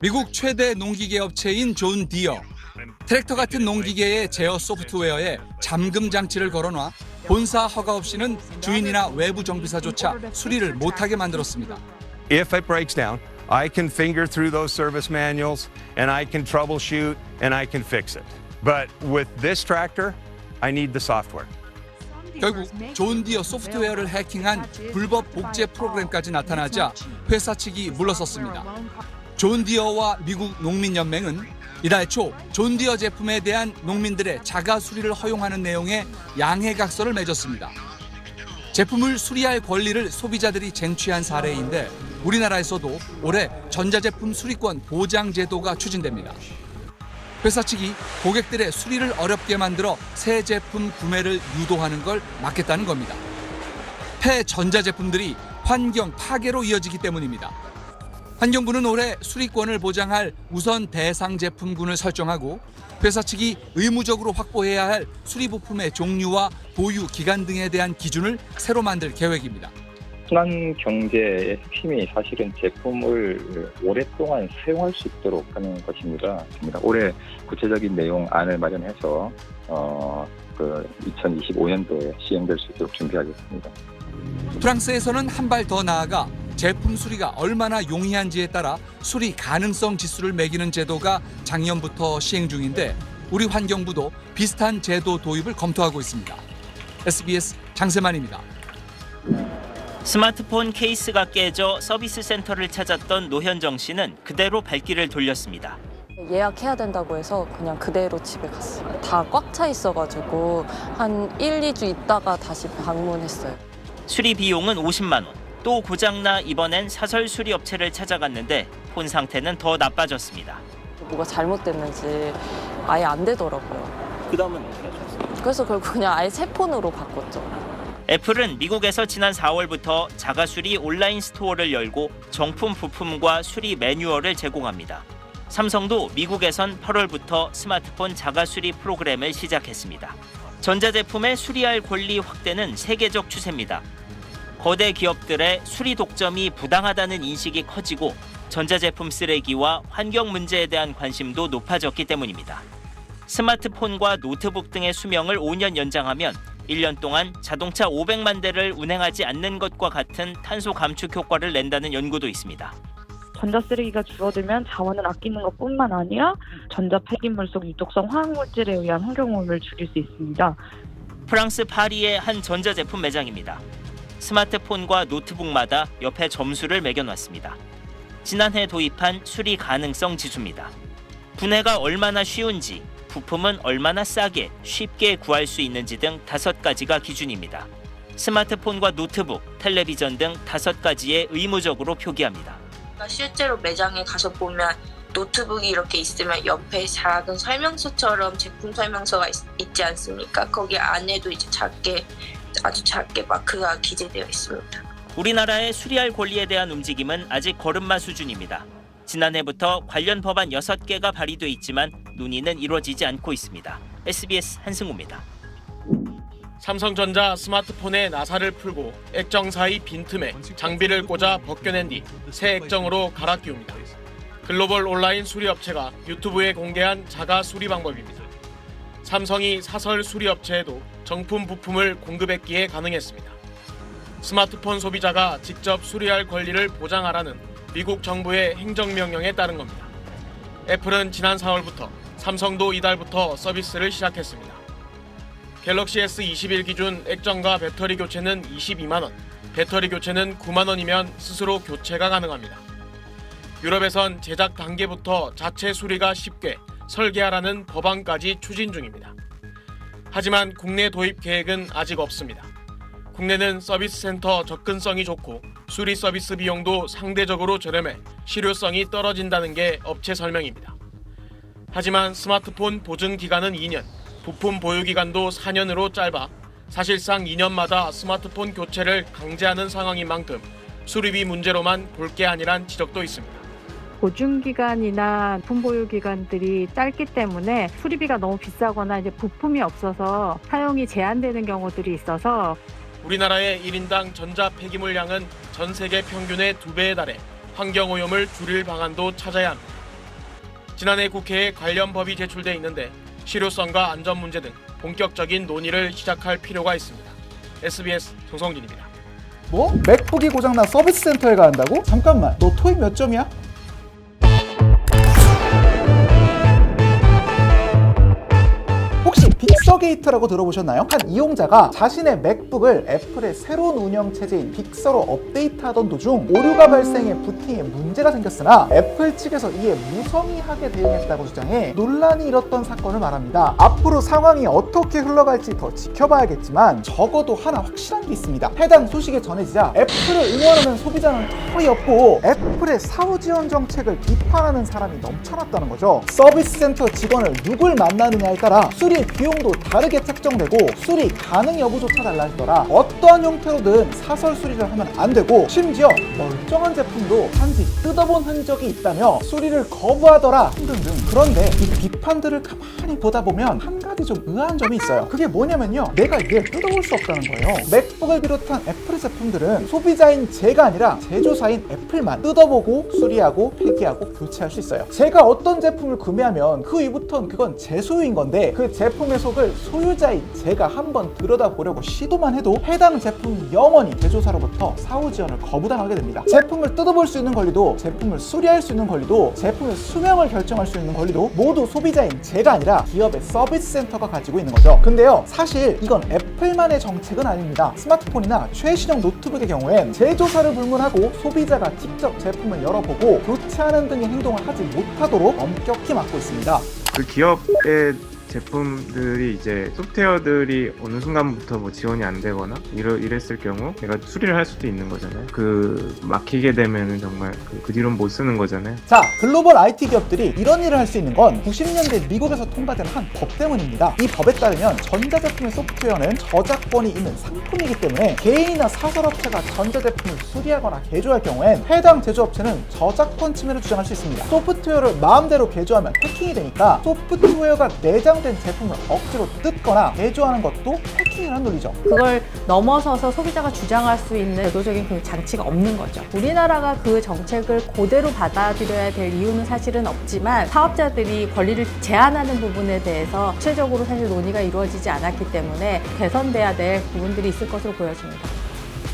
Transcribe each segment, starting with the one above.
미국 최대 농기계 업체인 존 디어. 트랙터 같은 농기계의 제어 소프트웨어에 잠금 장치를 걸어놔 본사 허가 없이는 주인이나 외부 정비사조차 수리를 못하게 만들었습니다. If it breaks down, I can finger through those service manuals and I can troubleshoot and I can fix it. But with this tractor, I need the software. 결국 존 디어 소프트웨어를 해킹한 불법 복제 프로그램까지 나타나자 회사 측이 물러섰습니다. 존 디어와 미국 농민연맹은 이달 초 존 디어 제품에 대한 농민들의 자가 수리를 허용하는 내용의 양해각서를 맺었습니다. 제품을 수리할 권리를 소비자들이 쟁취한 사례인데 우리나라에서도 올해 전자제품 수리권 보장 제도가 추진됩니다. 회사 측이 고객들의 수리를 어렵게 만들어 새 제품 구매를 유도하는 걸 막겠다는 겁니다. 폐 전자제품들이 환경 파괴로 이어지기 때문입니다. 환경부는 올해 수리권을 보장할 우선 대상 제품군을 설정하고 회사 측이 의무적으로 확보해야 할 수리 부품의 종류와 보유 기간 등에 대한 기준을 새로 만들 계획입니다. 순환 경제의 핵심이 사실은 제품을 오랫동안 사용할 수 있도록 하는 것입니다. 올해 구체적인 내용안을 마련해서 2025년도에 시행될 수 있도록 준비하겠습니다. 프랑스에서는 한 발 더 나아가 제품 수리가 얼마나 용이한지에 따라 수리 가능성 지수를 매기는 제도가 작년부터 시행 중인데 우리 환경부도 비슷한 제도 도입을 검토하고 있습니다. SBS 장세만입니다. 스마트폰 케이스가 깨져 서비스 센터를 찾았던 노현정 씨는 그대로 발길을 돌렸습니다. 예약해야 된다고 해서 그냥 그대로 집에 갔어요. 다 꽉 차 있어가지고 한 1, 2주 있다가 다시 방문했어요. 수리 비용은 50만 원. 또 고장나 이번엔 사설 수리 업체를 찾아갔는데 폰 상태는 더 나빠졌습니다. 뭐가 잘못됐는지 아예 안 되더라고요. 그 다음은 어떻게 하셨어요? 그래서 결국 그냥 아예 새 폰으로 바꿨죠. 애플은 미국에서 지난 4월부터 자가수리 온라인 스토어를 열고 정품 부품과 수리 매뉴얼을 제공합니다. 삼성도 미국에선 8월부터 스마트폰 자가수리 프로그램을 시작했습니다. 전자제품의 수리할 권리 확대는 세계적 추세입니다. 거대 기업들의 수리 독점이 부당하다는 인식이 커지고 전자제품 쓰레기와 환경 문제에 대한 관심도 높아졌기 때문입니다. 스마트폰과 노트북 등의 수명을 5년 연장하면 1년 동안 자동차 500만 대를 운행하지 않는 것과 같은 탄소 감축 효과를 낸다는 연구도 있습니다. 전자쓰레기가 줄어들면 자원을 아끼는 것뿐만 아니라 전자 폐기물 속 유독성 화학물질에 의한 환경오염을 줄일 수 있습니다. 프랑스 파리의 한 전자제품 매장입니다. 스마트폰과 노트북마다 옆에 점수를 매겨놨습니다. 지난해 도입한 수리 가능성 지수입니다. 분해가 얼마나 쉬운지, 부품은 얼마나 싸게, 쉽게 구할 수 있는지 등 5가지가 기준입니다. 스마트폰과 노트북, 텔레비전 등 5가지에 의무적으로 표기합니다. 실제로 매장에 가서 보면 노트북이 이렇게 있으면 옆에 작은 설명서처럼 제품 설명서가 있지 않습니까? 거기 안에도 이제 아주 작게 마크가 기재되어 있습니다. 우리나라의 수리할 권리에 대한 움직임은 아직 걸음마 수준입니다. 지난해부터 관련 법안 6개가 발의돼 있지만 논의는 이루어지지 않고 있습니다. SBS 한승우입니다. 삼성전자 스마트폰에 나사를 풀고 액정 사이 빈틈에 장비를 꽂아 벗겨낸 뒤 새 액정으로 갈아 끼웁니다. 글로벌 온라인 수리업체가 유튜브에 공개한 자가 수리 방법입니다. 삼성이 사설 수리업체에도 정품 부품을 공급했기에 가능했습니다. 스마트폰 소비자가 직접 수리할 권리를 보장하라는 미국 정부의 행정명령에 따른 겁니다. 애플은 지난 4월부터, 삼성도 이달부터 서비스를 시작했습니다. 갤럭시 S21 기준 액정과 배터리 교체는 22만 원, 배터리 교체는 9만 원이면 스스로 교체가 가능합니다. 유럽에선 제작 단계부터 자체 수리가 쉽게 설계하라는 법안까지 추진 중입니다. 하지만 국내 도입 계획은 아직 없습니다. 국내는 서비스 센터 접근성이 좋고 수리 서비스 비용도 상대적으로 저렴해 실효성이 떨어진다는 게 업체 설명입니다. 하지만 스마트폰 보증 기간은 2년, 부품 보유 기간도 4년으로 짧아 사실상 2년마다 스마트폰 교체를 강제하는 상황인 만큼 수리비 문제로만 볼 게 아니란 지적도 있습니다. 보증기간이나 부품 보유 기간들이 짧기 때문에 수리비가 너무 비싸거나 이제 부품이 없어서 사용이 제한되는 경우들이 있어서 우리나라의 1인당 전자 폐기물량은 전 세계 평균의 2배에 달해 환경오염을 줄일 방안도 찾아야 합니다. 지난해 국회에 관련 법이 제출돼 있는데 실효성과 안전 문제 등 본격적인 논의를 시작할 필요가 있습니다. SBS 정성진입니다. 뭐? 맥북이 고장나 서비스 센터에 가야 한다고? 잠깐만, 너 토익 몇 점이야? 혹시 빅서게이트라고 들어보셨나요? 한 이용자가 자신의 맥북을 애플의 새로운 운영체제인 빅서로 업데이트하던 도중 오류가 발생해 부팅에 문제가 생겼으나 애플 측에서 이에 무성의하게 대응했다고 주장해 논란이 일었던 사건을 말합니다. 앞으로 상황이 어떻게 흘러갈지 더 지켜봐야겠지만 적어도 하나 확실한 게 있습니다. 해당 소식이 전해지자 애플을 응원하는 소비자는 거의 없고 애플의 사후 지원 정책을 비판하는 사람이 넘쳐났다는 거죠. 서비스 센터 직원을 누굴 만나느냐에 따라 수리 비용도 다르게 책정되고 수리 가능 여부조차 달라지더라. 어떠한 형태로든 사설 수리를 하면 안 되고 심지어 멀쩡한 제품도 단지 뜯어본 흔적이 있다며 수리를 거부하더라 등등등. 그런데 이 비판들을 가만히 보다 보면 한 가지 좀 의아한 점이 있어요. 그게 뭐냐면요, 내가 이걸 뜯어볼 수 없다는 거예요. 맥북을 비롯한 애플 제품들은 소비자인 제가 아니라 제조사인 애플만 뜯어보고 수리하고 폐기하고 교체할 수 있어요. 제가 어떤 제품을 구매하면 그 이후부터는 그건 제 소유인 건데 그 제품의 속을 소유자인 제가 한번 들여다보려고 시도만 해도 해당 제품이 영원히 제조사로부터 사후 지원을 거부당하게 됩니다. 제품을 뜯어볼 수 있는 권리도 제품을 수리할 수 있는 권리도 제품의 수명을 결정할 수 있는 권리도 모두 소비자인 제가 아니라 기업의 서비스 센터가 가지고 있는 거죠. 근데요, 사실 이건 애플만의 정책은 아닙니다. 스마트폰이나 최신형 노트북의 경우엔 제조사를 불문하고 소비자가 직접 제품을 열어보고 교체하는 등의 행동을 하지 못하도록 엄격히 막고 있습니다. 그 기업의 제품들이 이제 소프트웨어들이 어느 순간부터 뭐 지원이 안 되거나 이랬을 경우 내가 수리를 할 수도 있는 거잖아요. 그 막히게 되면은 정말 그 뒤로는 못 쓰는 거잖아요. 자, 글로벌 IT 기업들이 이런 일을 할 수 있는 건 90년대 미국에서 통과된 한 법 때문입니다. 이 법에 따르면 전자제품의 소프트웨어는 저작권이 있는 상품이기 때문에 개인이나 사설업체가 전자제품을 수리하거나 개조할 경우엔 해당 제조업체는 저작권 침해를 주장할 수 있습니다. 소프트웨어를 마음대로 개조하면 해킹이 되니까 소프트웨어가 내장된 제품을 억지로 뜯거나 개조하는 것도 해킹이라는 논리죠. 그걸 넘어서서 소비자가 주장할 수 있는 제도적인 그 장치가 없는 거죠. 우리나라가 그 정책을 그대로 받아들여야 될 이유는 사실은 없지만 사업자들이 권리를 제한하는 부분에 대해서 구체적으로 사실 논의가 이루어지지 않았기 때문에 개선돼야 될 부분들이 있을 것으로 보여집니다.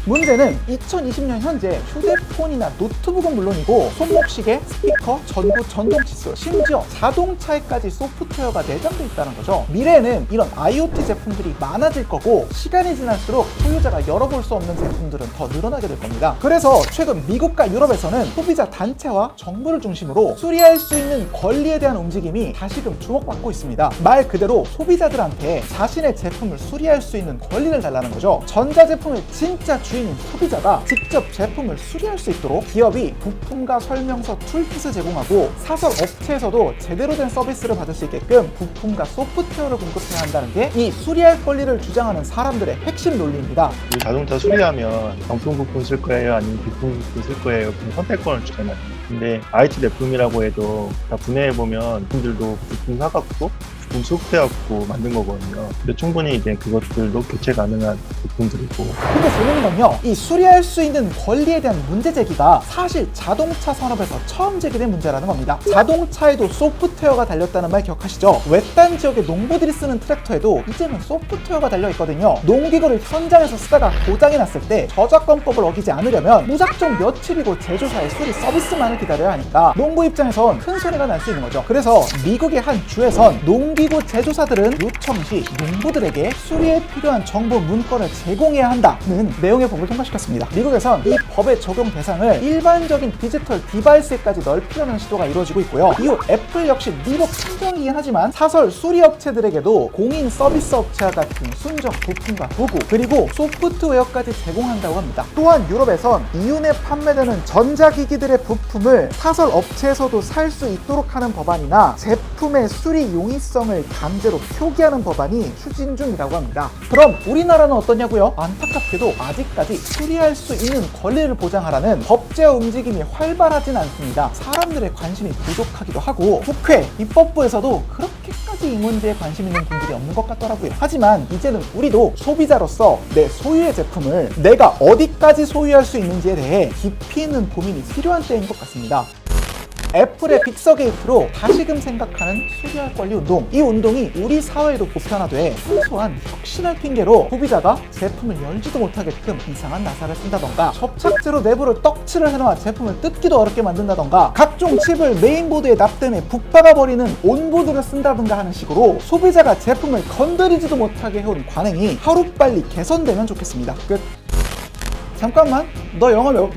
문제는 2020년 현재 휴대폰이나 노트북은 물론이고 손목시계, 스피커, 전구, 전동칫솔, 심지어 자동차에까지 소프트웨어가 내장돼 있다는 거죠. 미래에는 이런 IoT 제품들이 많아질 거고 시간이 지날수록 소유자가 열어볼 수 없는 제품들은 더 늘어나게 될 겁니다. 그래서 최근 미국과 유럽에서는 소비자 단체와 정부를 중심으로 수리할 수 있는 권리에 대한 움직임이 다시금 주목받고 있습니다. 말 그대로 소비자들한테 자신의 제품을 수리할 수 있는 권리를 달라는 거죠. 전자제품의 진짜 주인인 소비자가 직접 제품을 수리할 수 있도록 기업이 부품과 설명서 툴킷을 제공하고 사설 업체에서도 제대로 된 서비스를 받을 수 있게끔 부품과 소프트웨어를 공급해야 한다는 게 이 수리할 권리를 주장하는 사람들의 핵심 논리입니다. 자동차 수리하면 정품 부품 쓸 거예요, 아니면 비품 부품 쓸 거예요, 그럼 선택권을 주잖아요. 근데 IT 제품이라고 해도 다 분해해보면 분들도 부품 사갖고 부품 소프트웨어 갖고 만든 거거든요. 근데 충분히 이제 그것들도 교체 가능한 부품들이고. 근데 재밌는 건요, 이 수리할 수 있는 권리에 대한 문제 제기가 사실 자동차 산업에서 처음 제기된 문제라는 겁니다. 자동차에도 소프트웨어가 달렸다는 말 기억하시죠? 외딴 지역의 농부들이 쓰는 트랙터에도 이제는 소프트웨어가 달려있거든요. 농기구를 현장에서 쓰다가 고장이 났을 때 저작권법을 어기지 않으려면 무작정 며칠이고 제조사의 수리 서비스만을 기다려야 하니까 농부 입장에선 큰 손해가 날 수 있는 거죠. 그래서 미국의 한 주에선 농기구 제조사들은 요청 시 농부들에게 수리에 필요한 정보 문건을 제공해야 한다는 내용의 법을 통과시켰습니다. 미국에선 이 법의 적용 대상을 일반적인 디지털 디바이스에까지 넓히려는 시도가 이루어지고 있고요. 이후 애플 역시 미국 참정이긴 하지만 사설 수리 업체들에게도 공인 서비스 업체와 같은 순정 부품과 도구 그리고 소프트웨어까지 제공한다고 합니다. 또한 유럽에선 이윤에 판매되는 전자기기들의 부품을 사설 업체에서도 살 수 있도록 하는 법안이나 제품의 수리 용이성을 강제로 표기하는 법안이 추진 중이라고 합니다. 그럼 우리나라는 어떠냐고요? 안타깝게도 아직까지 수리할 수 있는 권리를 보장하라는 법제화 움직임이 활발하진 않습니다. 사람들의 관심이 부족하기도 하고 국회, 입법부에서도 그렇게까지 이 문제에 관심 있는 분들이 없는 것 같더라고요. 하지만 이제는 우리도 소비자로서 내 소유의 제품을 내가 어디까지 소유할 수 있는지에 대해 깊이 있는 고민이 필요한 때인 것 같습니다. 애플의 빅서게이트로 다시금 생각하는 수리할 권리 운동, 이 운동이 우리 사회에도 보편화돼 순수한 혁신을 핑계로 소비자가 제품을 열지도 못하게끔 이상한 나사를 쓴다던가, 접착제로 내부를 떡칠을 해놔 제품을 뜯기도 어렵게 만든다던가, 각종 칩을 메인보드에 납땜해 북박아버리는 온보드를 쓴다던가 하는 식으로 소비자가 제품을 건드리지도 못하게 해온 관행이 하루빨리 개선되면 좋겠습니다. 끝. 잠깐만, 너 영어 너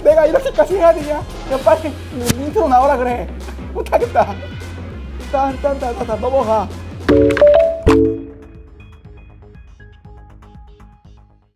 내가 이렇게까지 해야 되냐? 야, 빨리 인트로 나오라 그래. 못하겠다. 딴 넘어가.